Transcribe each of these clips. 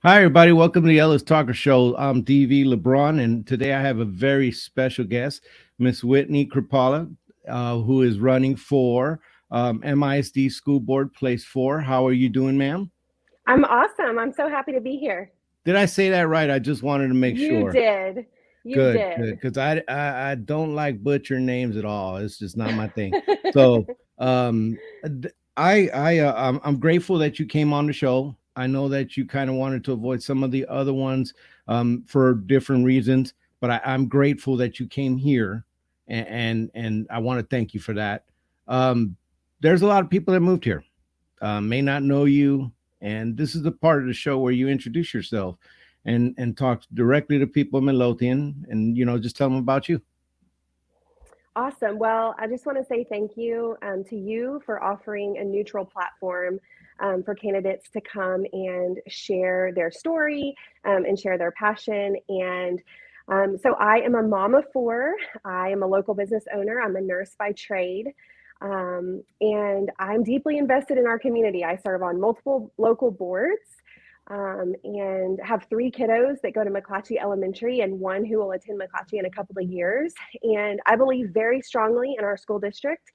Hi, everybody. Welcome to the Ellis Talker Show. I'm DV LeBron, and today I have a very special guest, Miss Whitney Krupala, who is running for MISD School Board Place 4. How are you doing, ma'am? I'm awesome. I'm so happy to be here. Did I say that right? I just wanted to make You sure. did. You Good, good, did. because I don't like butcher names at all. It's just not my thing. So I'm grateful that you came on the show. I know that you kind of wanted to avoid some of the other ones for different reasons, but I'm grateful that you came here, and I want to thank you for that. Um, there's a lot of people that moved here, may not know you, and this is the part of the show where you introduce yourself and talk directly to people in Midlothian, and just tell them about you. Awesome. Well, I just want to say thank you to you for offering a neutral platform for candidates to come and share their story and share their passion. And so I am a mom of four. I am a local business owner. I'm a nurse by trade. And I'm deeply invested in our community. I serve on multiple local boards and have three kiddos that go to McClatchy Elementary and one who will attend McClatchy in a couple of years. And I believe very strongly in our school district.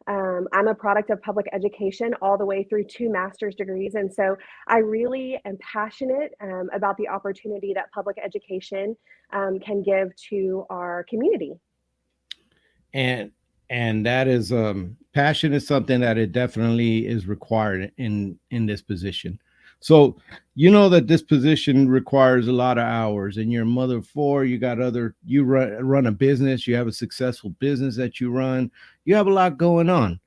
I'm a product of public education all the way through two master's degrees. And so I really am passionate about the opportunity that public education can give to our community. and and that is passion is something that it definitely is required in this position. So you know that this position requires a lot of hours, and you're a mother of four. You got other, you run a business, you have a successful business that you run, you have a lot going on.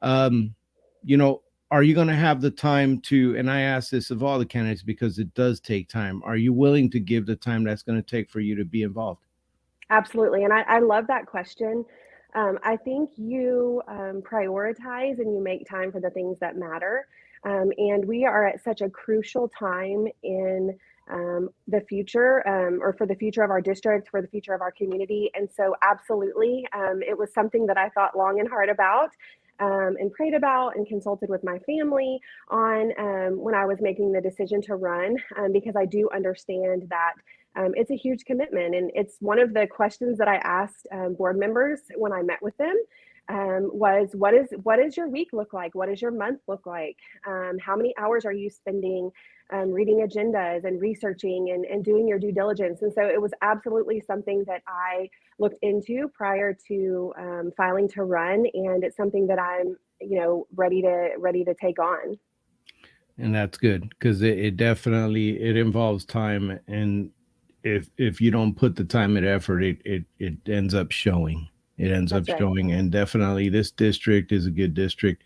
um you know, are you going to have the time to, and I ask this of all the candidates because it does take time, are you willing to give the time that's going to take for you to be involved? Absolutely. And I love that question. I think you prioritize and you make time for the things that matter. And we are at such a crucial time in the future or for the future of our district, for the future of our community. And so, absolutely, it was something that I thought long and hard about. And prayed about and consulted with my family on when I was making the decision to run, because I do understand that it's a huge commitment. And it's one of the questions that I asked board members when I met with them was what is your week look like? What does your month look like? How many hours are you spending reading agendas and researching and doing your due diligence? And so it was absolutely something that I looked into prior to filing to run, and it's something that I'm ready to take on. And that's good because it definitely it involves time, and if you don't put the time and effort, it ends up showing. It ends up That's right. showing, and definitely this district is a good district.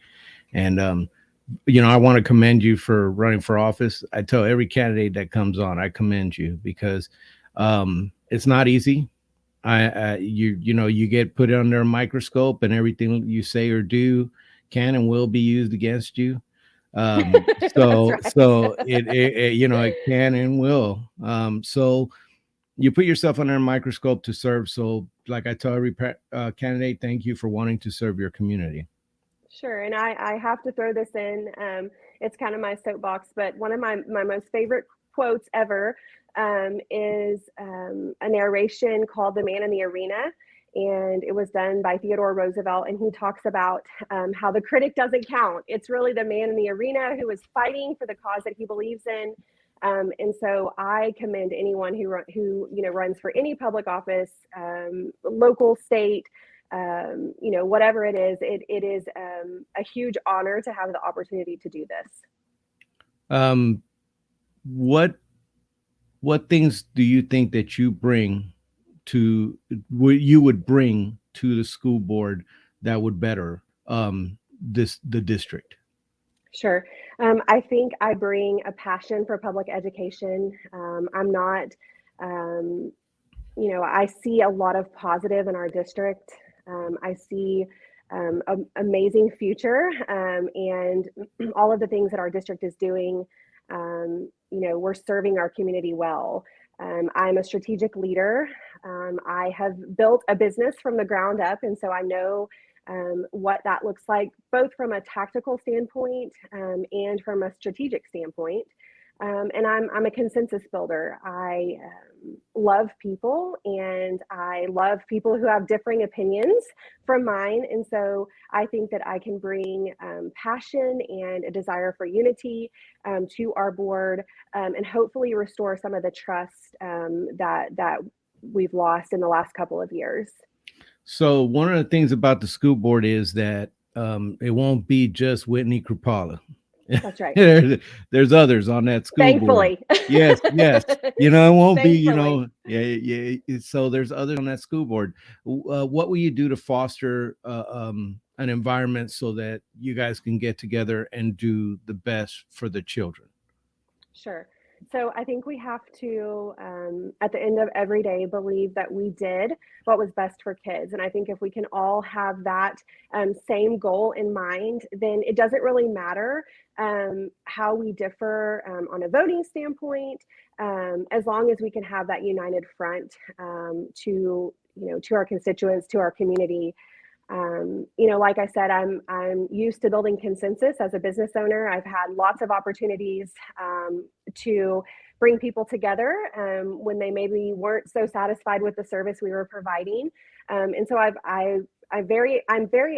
And I want to commend you for running for office. I tell every candidate that comes on, I commend you because it's not easy. You get put under a microscope, and everything you say or do can and will be used against you. That's So right. so it can and will. So you put yourself under a microscope to serve. So, like I tell every candidate, thank you for wanting to serve your community. Sure, and I have to throw this in. It's kind of my soapbox, but one of my most favorite quotes ever is a narration called "The Man in the Arena," and it was done by Theodore Roosevelt, and he talks about how the critic doesn't count. It's really the man in the arena who is fighting for the cause that he believes in. And so I commend anyone who runs for any public office, local, state, whatever it is a huge honor to have the opportunity to do this. Um, what what things do you think that to you would bring to the school board that would better this the district? Sure. I think I bring a passion for public education. I'm not, um, I see a lot of positive in our district. I see an amazing future and all of the things that our district is doing. We're serving our community well. I'm a strategic leader. I have built a business from the ground up, and so I know what that looks like, both from a tactical standpoint and from a strategic standpoint. And I'm a consensus builder. I love people, and I love people who have differing opinions from mine. And so I think that I can bring passion and a desire for unity to our board, and hopefully restore some of the trust that we've lost in the last couple of years. So one of the things about the school board is that it won't be just Whitney Krupala. That's right. There's others on that school board. Thankfully. Yes, yes. It won't be, Thankfully. yeah, yeah. So there's others on that school board. What will you do to foster an environment so that you guys can get together and do the best for the children? Sure. So I think we have to, at the end of every day, believe that we did what was best for kids. And I think if we can all have that same goal in mind, then it doesn't really matter how we differ on a voting standpoint, as long as we can have that united front to our constituents, to our community. Like I said, I'm used to building consensus as a business owner. I've had lots of opportunities to bring people together when they maybe weren't so satisfied with the service we were providing, and so I'm very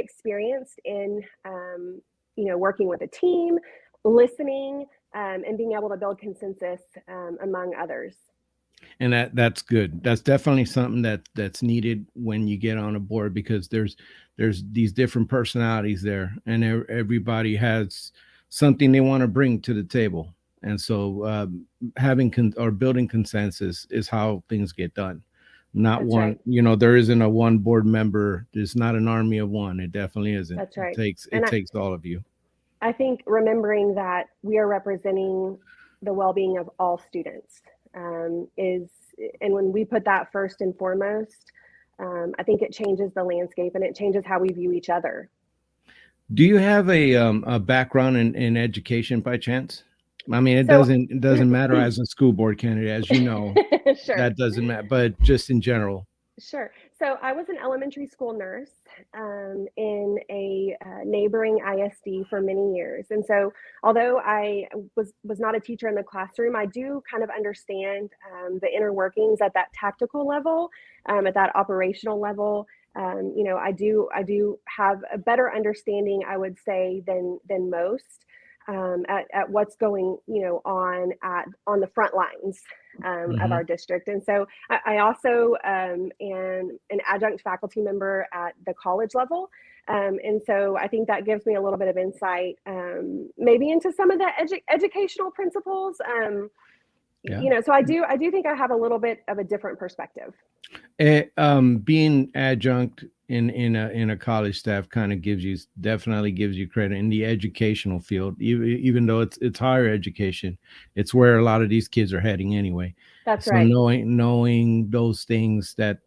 experienced in working with a team, listening, and being able to build consensus among others. And that's good. That's definitely something that's needed when you get on a board, because there's these different personalities there, and everybody has something they want to bring to the table. And so having or building consensus is how things get done. Not That's one, right. there isn't a one board member. There's not an army of one. It definitely isn't. That's It right. takes And it takes all of you. I think remembering that we are representing the well-being of all students is, and when we put that first and foremost, I think it changes the landscape and it changes how we view each other. Do you have a background in education by chance? I mean, it So, doesn't matter as a school board candidate, as you know, sure. that doesn't matter. But just in general, Sure. So I was an elementary school nurse in a neighboring ISD for many years, and so although I was not a teacher in the classroom, I do kind of understand the inner workings at that tactical level, at that operational level. I do have a better understanding, I would say, than most. At what's going on the front lines of hmm our district. And so I also am an adjunct faculty member at the college level. And so I think that gives me a little bit of insight, maybe into some of the educational principles. yeah. So I do think I have a little bit of a different perspective. Being adjunct in a college staff kind of definitely gives you credit in the educational field, even though it's higher education. It's where a lot of these kids are heading anyway. That's So right. knowing those things, that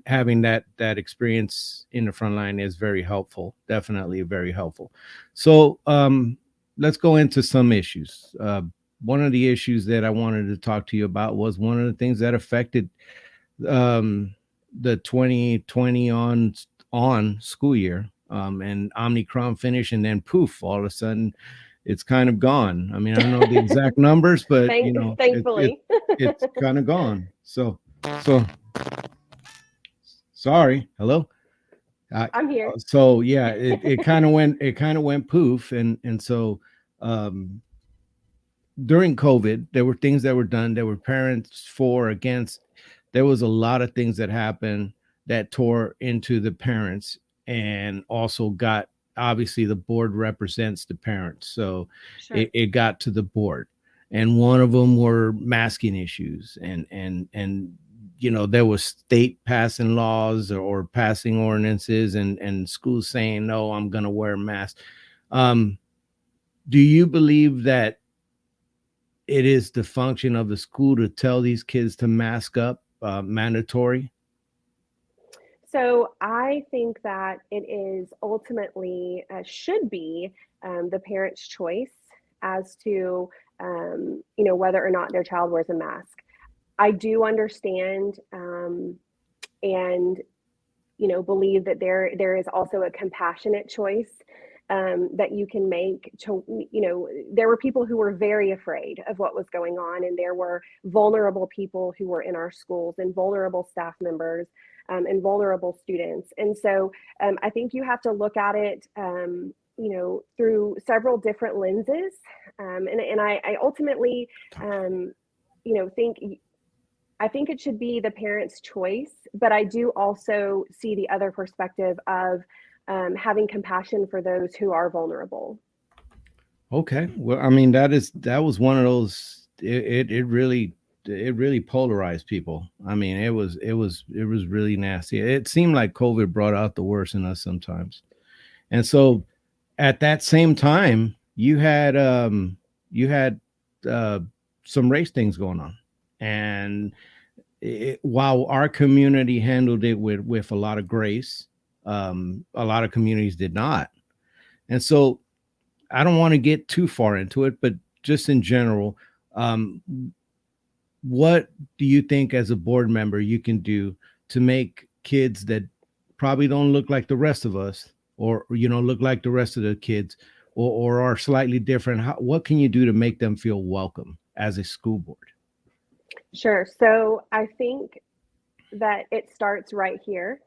having that experience in the front line is very helpful. Definitely very helpful. So let's go into some issues. One of the issues that I wanted to talk to you about was one of the things that affected the 2020 on school year, and Omicron finish, and then poof, all of a sudden it's kind of gone. I mean, I don't know the exact numbers, but Thankfully. it's kind of gone. So sorry. Hello. I, I'm here. so yeah, it kind of went poof, and so um during COVID, there were things that were done. There were parents for, against. There was a lot of things that happened that tore into the parents, and also got, obviously the board represents the parents. So it, Sure. it got to the board. And one of them were masking issues. And there was state passing laws, or passing ordinances, and schools saying, no, I'm gonna wear a mask. Um, do you believe that it is the function of the school to tell these kids to mask up, mandatory? So I think that it is ultimately should be the parent's choice as to whether or not their child wears a mask. I do understand and believe that there is also a compassionate choice that you can make to, there were people who were very afraid of what was going on, and there were vulnerable people who were in our schools, and vulnerable staff members, and vulnerable students. And so I think you have to look at it, through several different lenses. And I ultimately, think I think it should be the parent's choice, but I do also see the other perspective of having compassion for those who are vulnerable. Okay. Well, I mean, that was one of those. It really polarized people. I mean, it was really nasty. It seemed like COVID brought out the worst in us sometimes. And so, at that same time, you had uh, some race things going on, and while our community handled it with a lot of grace, a lot of communities did not. And so I don't want to get too far into it, but just in general, um, what do you think as a board member you can do to make kids that probably don't look like the rest of us, or look like the rest of the kids, or are slightly different? What can you do to make them feel welcome as a school board? Sure. So I think that it starts right here.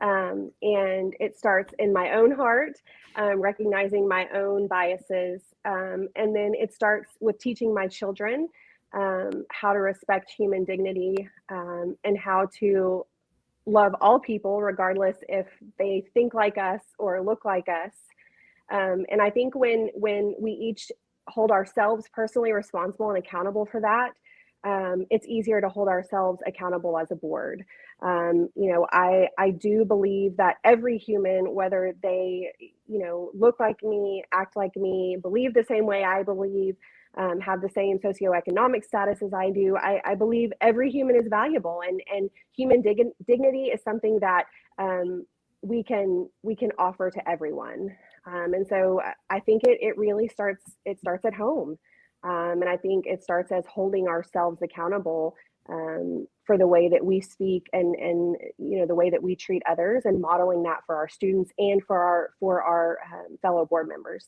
And it starts in my own heart, recognizing my own biases. And then it starts with teaching my children how to respect human dignity, and how to love all people, regardless if they think like us or look like us. And I think when we each hold ourselves personally responsible and accountable for that, it's easier to hold ourselves accountable as a board. I do believe that every human, whether they, look like me, act like me, believe the same way I believe, have the same socioeconomic status as I do, I believe every human is valuable, and human dignity is something that we can offer to everyone. And so I think it really starts at home. And I think it starts as holding ourselves accountable, for the way that we speak, and the way that we treat others, and modeling that for our students and for our fellow board members.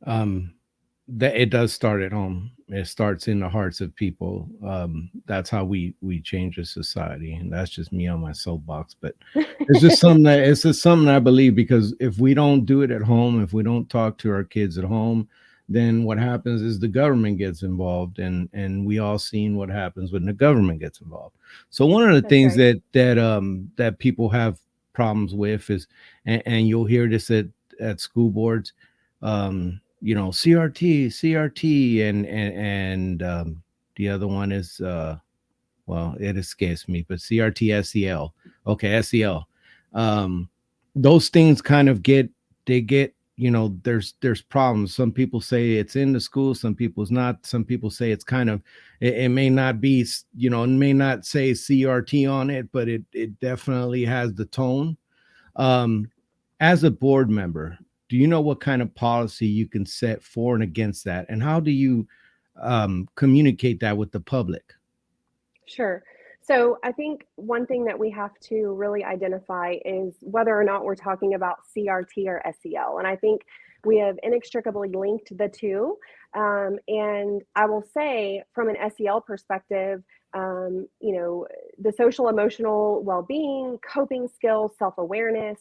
Um, that it does start at home. It starts in the hearts of people. That's how we change a society, and that's just me on my soapbox. But it's just something I believe, because if we don't do it at home, if we don't talk to our kids at home, then what happens is the government gets involved, and we all seen what happens when the government gets involved. So one of the That's things right. that people have problems with is, and you'll hear this at school boards, CRT, and the other one is, well, it escapes me, but CRT, SEL. Okay, SEL. Um, those things kind of get, there's problems. Some people say it's in the school, some people's not. Some people say it's kind of, it may not be, it may not say CRT on it, but it definitely has the tone. um, as a board member, do you know what kind of policy you can set for and against that? And how do you communicate that with the public? Sure. So I think one thing that we have to really identify is whether or not we're talking about CRT or SEL. And I think we have inextricably linked the two. And I will say, from an SEL perspective, the social emotional well being, coping skills, self awareness,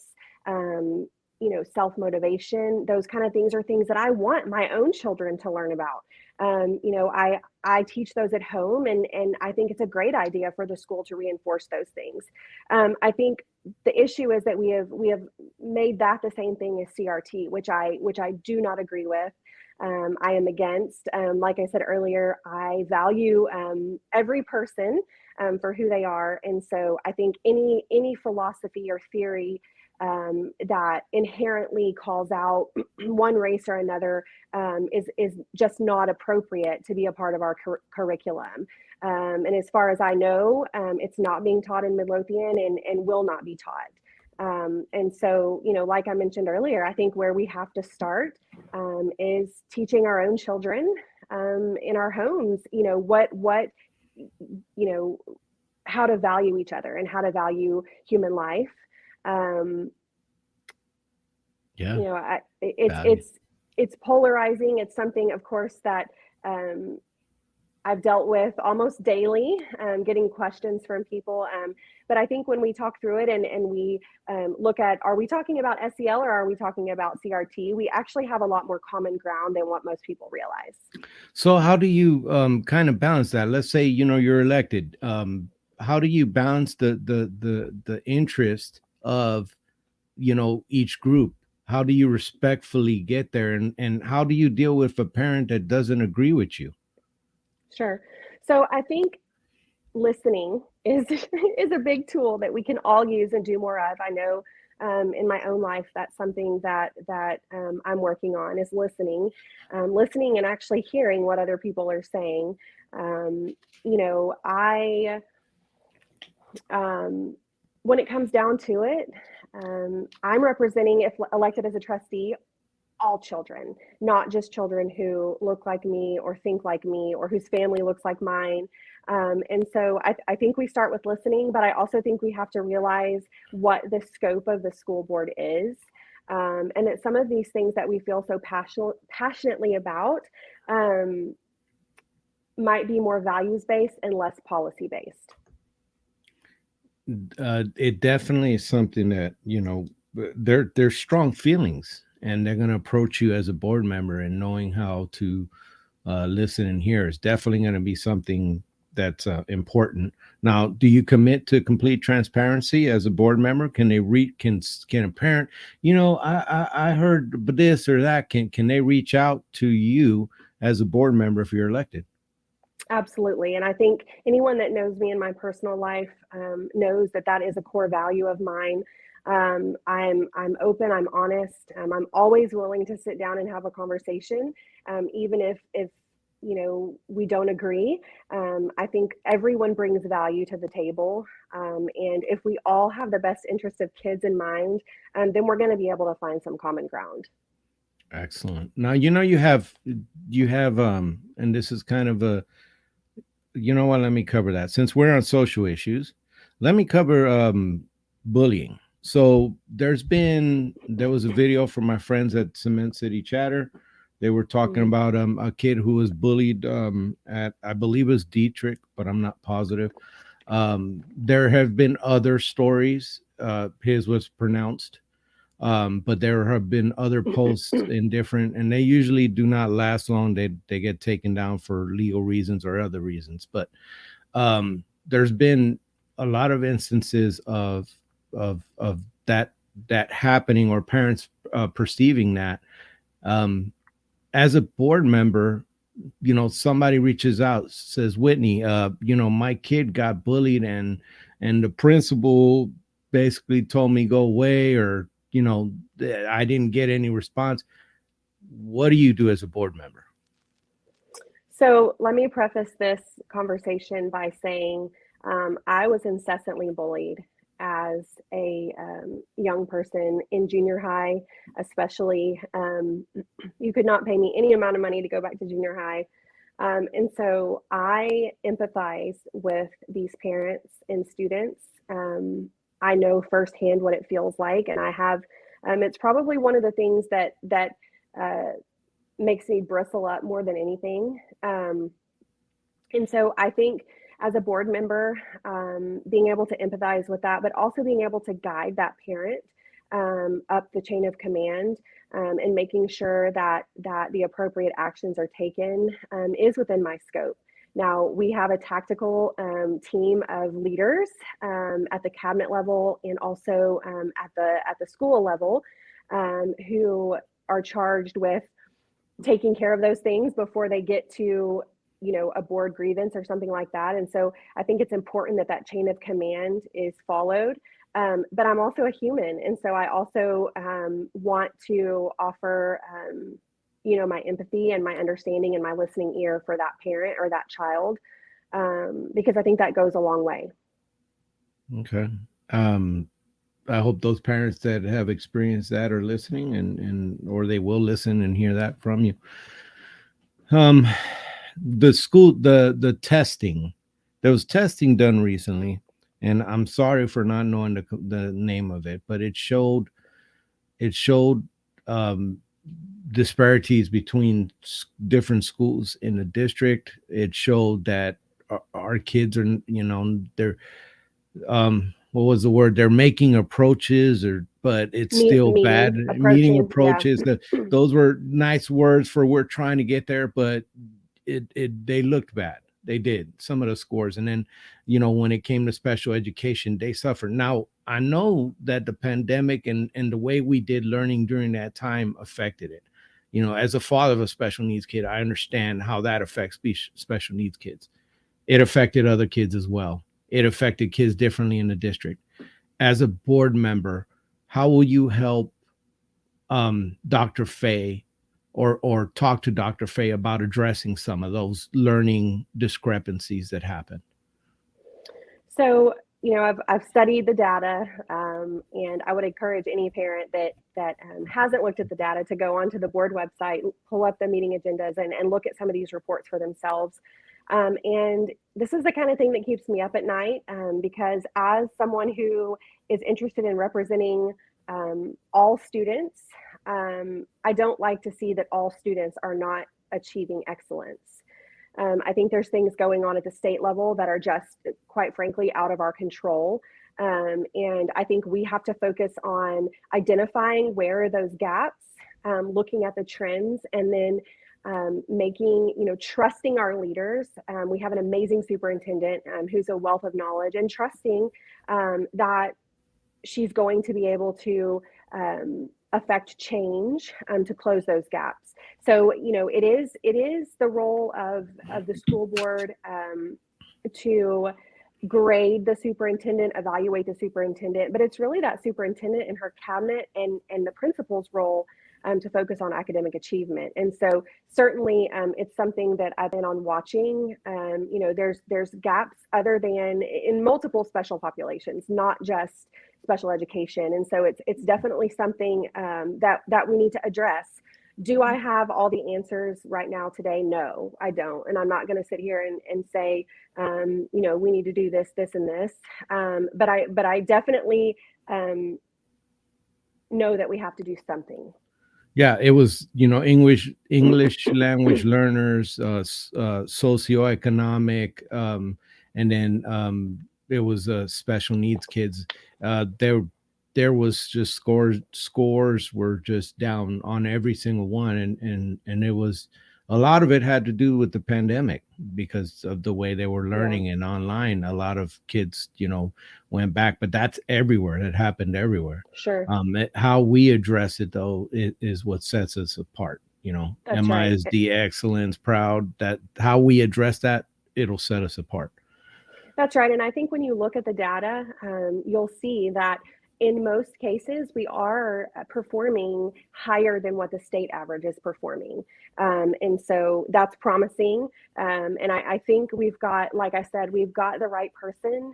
self motivation, those kind of things are things that I want my own children to learn about. I teach those at home, and I think it's a great idea for the school to reinforce those things. I think the issue is that we have made that the same thing as CRT, which I do not agree with. I am against. Like I said earlier, I value every person for who they are, and so I think any philosophy or theory that inherently calls out one race or another is just not appropriate to be a part of our curriculum. And as far as I know, it's not being taught in Midlothian, and will not be taught. And so, like I mentioned earlier, I think where we have to start is teaching our own children in our homes, you know, how to value each other and how to value human life. Um, Yeah. You know, Value. it's polarizing. It's something, of course, that um, I've dealt with almost daily, getting questions from people. But I think when we talk through it and we look at, are we talking about SEL or are we talking about CRT? We actually have a lot more common ground than what most people realize. So how do you kind of balance that? Let's say you're elected. How do you balance the interest of each group? How do you respectfully get there, and how do you deal with a parent that doesn't agree with you? Sure. So I think listening is is a big tool that we can all use and do more of. I know in my own life that's something that I'm working on is listening and actually hearing what other people are saying. Um, I when it comes down to it, I'm representing, if elected as a trustee, all children, not just children who look like me or think like me or whose family looks like mine. And so I think we start with listening, but I also think we have to realize what the scope of the school board is. And that some of these things that we feel so passionately about um, might be more values based and less policy based. It definitely is something that they're strong feelings, and they're going to approach you as a board member, and knowing how to listen and hear is definitely going to be something that's important. Now, do you commit to complete transparency as a board member? Can they read? Can a parent? I heard this or that. Can they reach out to you as a board member if you're elected? Absolutely. And I think anyone that knows me in my personal life knows that that is a core value of mine. I'm open. I'm honest. I'm always willing to sit down and have a conversation, even if we don't agree. I think everyone brings value to the table, and if we all have the best interest of kids in mind, then we're going to be able to find some common ground. Excellent. Now you have and this is kind of a what, let me cover that. Since we're on social issues, let me cover bullying. So there was a video from my friends at Cement City Chatter. They were talking Mm. about a kid who was bullied at, I believe it was Dietrich, but I'm not positive. There have been other stories. His was pronounced, but there have been other posts in different, and they usually do not last long. They get taken down for legal reasons or other reasons. But there's been a lot of instances of that happening, or parents perceiving that. Um, as a board member, somebody reaches out, says, Whitney, my kid got bullied, and the principal basically told me go away, or I didn't get any response. What do you do as a board member? So let me preface this conversation by saying I was incessantly bullied as a young person in junior high, especially. You could not pay me any amount of money to go back to junior high. And so I empathize with these parents and students. I know firsthand what it feels like, and I have. It's probably one of the things that uh, makes me bristle up more than anything. And so I think as a board member, being able to empathize with that, but also being able to guide that parent up the chain of command, and making sure that the appropriate actions are taken is within my scope. Now we have a tactical team of leaders at the cabinet level and also at the school level who are charged with taking care of those things before they get to a board grievance or something like that. And so I think it's important that that chain of command is followed. But I'm also a human, and so I also want to offer my empathy and my understanding and my listening ear for that parent or that child, because I think that goes a long way. Okay. um I hope those parents that have experienced that are listening, and or they will listen and hear that from you. um the testing, there was testing done recently, and I'm sorry for not knowing the name of it, but it showed disparities between different schools in the district. It showed that our kids are, they're what was the word? They're making approaches, or but it's still bad. Meeting, Meeting approaching, yeah. approaches. That those were nice words for we're trying to get there, but it they looked bad. They did some of the scores, and then when it came to special education, they suffered. Now I know that the pandemic and the way we did learning during that time affected it. As a father of a special needs kid, I understand how that affects special needs kids. It affected other kids as well. It affected kids differently in the district. As a board member, how will you help Dr. Fay or talk to Dr. Fay about addressing some of those learning discrepancies that happen? So, I've studied the data, and I would encourage any parent that hasn't looked at the data to go onto the board website, pull up the meeting agendas, and look at some of these reports for themselves. And this is the kind of thing that keeps me up at night, because as someone who is interested in representing all students, I don't like to see that all students are not achieving excellence. I think there's things going on at the state level that are just, quite frankly, out of our control. And I think we have to focus on identifying where are those gaps, looking at the trends, and then trusting our leaders. We have an amazing superintendent who's a wealth of knowledge, and trusting that she's going to be able to affect change to close those gaps. So, it is the role of the school board to grade the superintendent, evaluate the superintendent, but it's really that superintendent and her cabinet and the principal's role to focus on academic achievement. And so certainly it's something that I've been on watching. There's gaps other than in multiple special populations, not just special education. And so it's definitely something that we need to address. Do I have all the answers right now today? No, I don't. And I'm not going to sit here and say, we need to do this, this, and this. But I definitely know that we have to do something. Yeah, it was English language learners, socioeconomic, and then it was special needs kids. There was just scores were just down on every single one, and it was a lot of it had to do with the pandemic because of the way they were Yeah, learning and online. A lot of kids went back, but that's everywhere. It happened everywhere. sure. How we address it though is what sets us apart. That's right. MISD excellence, proud, that how we address that, it'll set us apart. That's right. And I think when you look at the data, you'll see that in most cases, we are performing higher than what the state average is performing. And so that's promising. And I think we've got, like I said, we've got the right person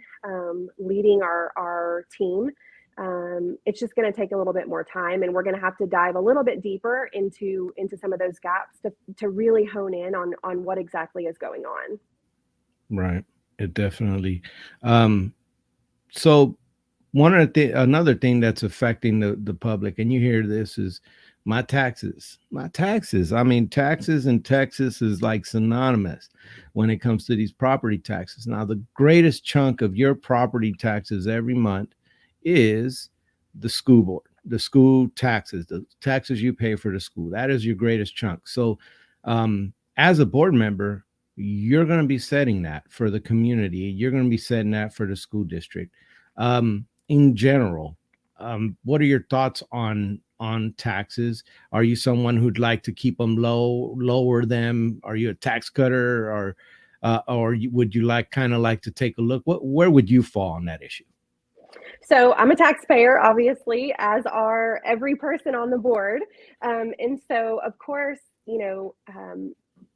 leading our team. It's just going to take a little bit more time, and we're going to have to dive a little bit deeper into some of those gaps to really hone in on what exactly is going on. Right. It definitely. Um, so another thing that's affecting the public, and you hear this, is my taxes. My taxes. I mean, taxes in Texas is like synonymous when it comes to these property taxes. Now, the greatest chunk of your property taxes every month is the school board, the school taxes, the taxes you pay for the school. That is your greatest chunk. So, as a board member, you're going to be setting that for the community. You're going to be setting that for the school district. In general, what are your thoughts on taxes? Are you someone who'd like to keep them lower them? Are you a tax cutter, or would you kind of like to take a look? Where would you fall on that issue? So I'm a taxpayer, obviously, as are every person on the board. And so, of course,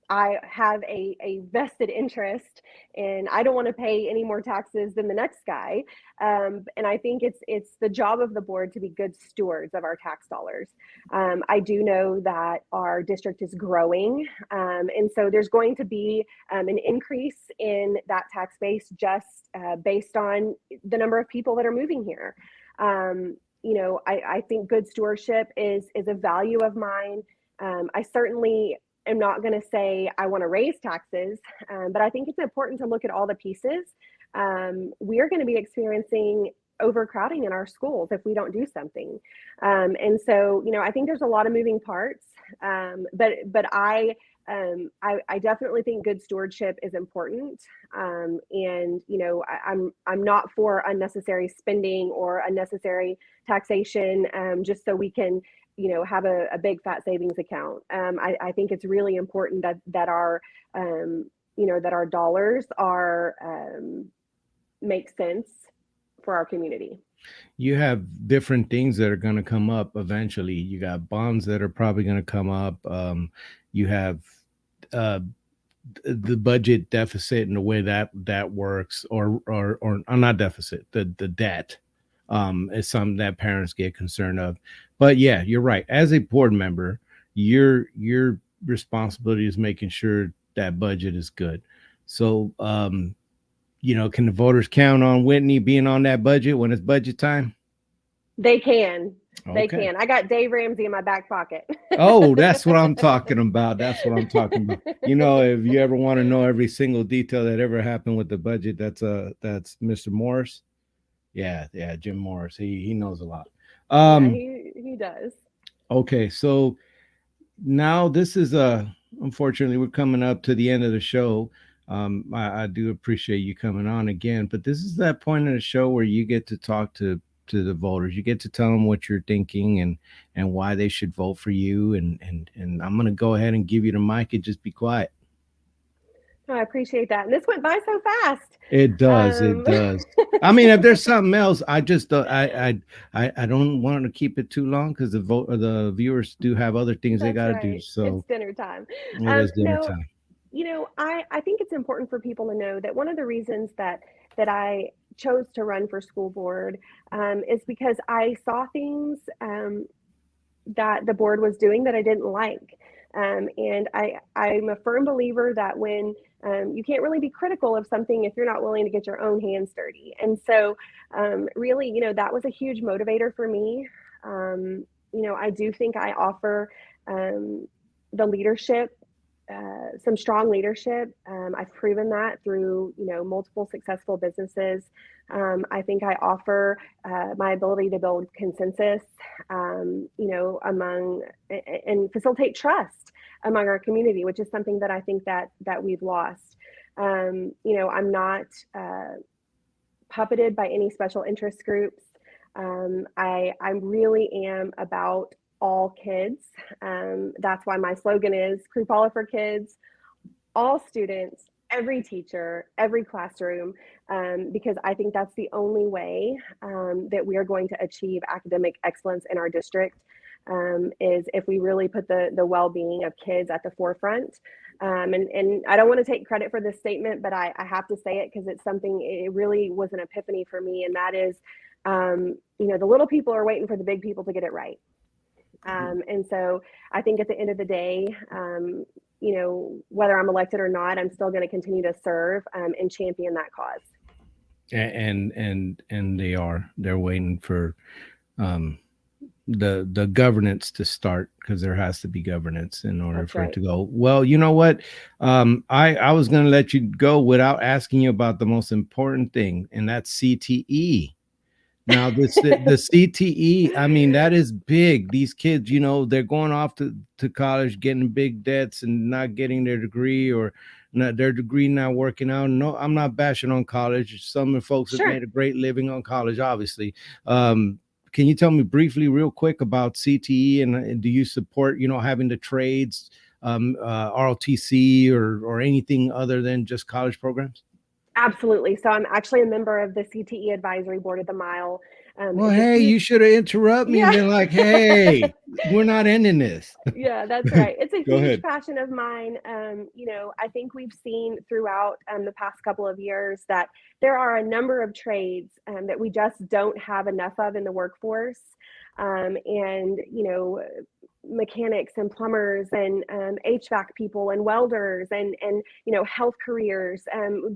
I have a vested interest, and I don't want to pay any more taxes than the next guy. And I think it's the job of the board to be good stewards of our tax dollars. I do know that our district is growing, and so there's going to be an increase in that tax base just based on the number of people that are moving here. I think good stewardship is a value of mine. I certainly am not going to say I want to raise taxes, but I think it's important to look at all the pieces. We're going to be experiencing overcrowding in our schools if we don't do something. And so, I think there's a lot of moving parts, but I definitely think good stewardship is important. And I'm not for unnecessary spending or unnecessary taxation, just so we can have a big fat savings account. I think it's really important that our that our dollars are make sense for our community. You have different things that are going to come up eventually. You got bonds that are probably going to come up. You have uh, the budget deficit and the way that works, or not deficit, the debt is something that parents get concerned of. But yeah, you're right. As a board member, your responsibility is making sure that budget is good. So can the voters count on Whitney being on that budget when it's budget time? They can. They Okay. can. I got Dave Ramsey in my back pocket. Oh, that's what I'm talking about. That's what I'm talking about. If you ever want to know every single detail that ever happened with the budget, that's Mr. Morris. Yeah, yeah, Jim Morris. He knows a lot. Yeah, Um, he does. okay, so now this is unfortunately we're coming up to the end of the show. I do appreciate you coming on again, but this is that point in the show where you get to talk to the voters. You get to tell them what you're thinking and why they should vote for you. And I'm gonna go ahead and give you the mic and just be quiet. Oh, I appreciate that. And this went by so fast. It does. It Um, does. I mean, if there's something else, I just I don't want to keep it too long because the viewers do have other things they that's got to do. right. It's So dinner time. it is dinner No, time. I think it's important for people to know that one of the reasons that I chose to run for school board, is because I saw things, that the board was doing that I didn't like. And I'm a firm believer that when you can't really be critical of something if you're not willing to get your own hands dirty. And so, really, that was a huge motivator for me. I do think I offer um, the leadership, some strong leadership. I've proven that through multiple successful businesses. I think I offer my ability to build consensus, among and facilitate trust among our community, which is something that I think that we've lost. I'm not puppeted by any special interest groups. I really am about all kids. That's why my slogan is Krupala for kids, all students, every teacher, every classroom, because I think that's the only way that we are going to achieve academic excellence in our district, is if we really put the well-being of kids at the forefront. And I don't want to take credit for this statement, but I have to say it because it's something, it really was an epiphany for me. And that is, the little people are waiting for the big people to get it right. And so I think at the end of the day, whether I'm elected or not, I'm still going to continue to serve, and champion that cause. And they're waiting for um, the governance to start because there has to be governance in order That's for it right. to go well. You know what? I was going to let you go without asking you about the most important thing, and that's CTE. Now, the CTE, I mean, that is big. These kids, they're going off to college, getting big debts and not getting their degree, or not, their degree not working out. No, I'm not bashing on college. Some folks have Sure. made a great living on college, obviously. Can you tell me briefly, real quick, about CTE, and do you support, having the trades, ROTC, or anything other than just college programs? Absolutely. So I'm actually a member of the CTE advisory board of the Mile. Well, It's a hey, huge, you should have interrupted me and yeah. been like, "Hey, we're not ending this." Yeah, that's right. It's a Go huge ahead. passion of mine. I think we've seen throughout the past couple of years that there are a number of trades that we just don't have enough of in the workforce. And mechanics and plumbers and HVAC people and welders and health careers.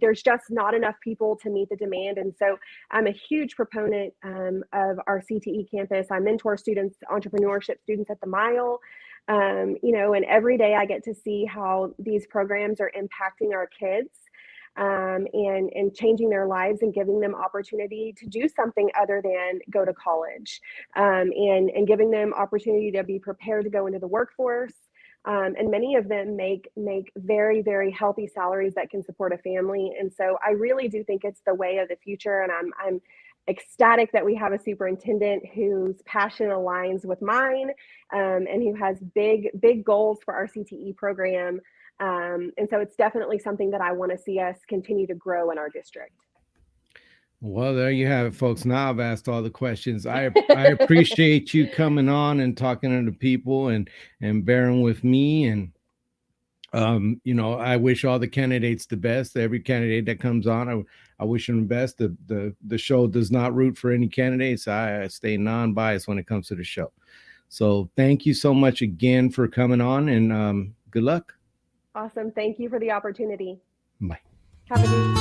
There's just not enough people to meet the demand, and so I'm a huge proponent of our CTE campus. I mentor students, entrepreneurship students at the Mile. And every day I get to see how these programs are impacting our kids, and changing their lives and giving them opportunity to do something other than go to college, and giving them opportunity to be prepared to go into the workforce. And many of them make very, very healthy salaries that can support a family. And so I really do think it's the way of the future. And I'm ecstatic that we have a superintendent whose passion aligns with mine, and who has big goals for our CTE program. And so it's definitely something that I want to see us continue to grow in our district. Well, there you have it, folks. Now I've asked all the questions. I appreciate you coming on and talking to the people and bearing with me. And I wish all the candidates the best. Every candidate that comes on, I wish them the best. The show does not root for any candidates. I stay non-biased when it comes to the show. So thank you so much again for coming on, and good luck. Awesome. Thank you for the opportunity. Bye. Have a good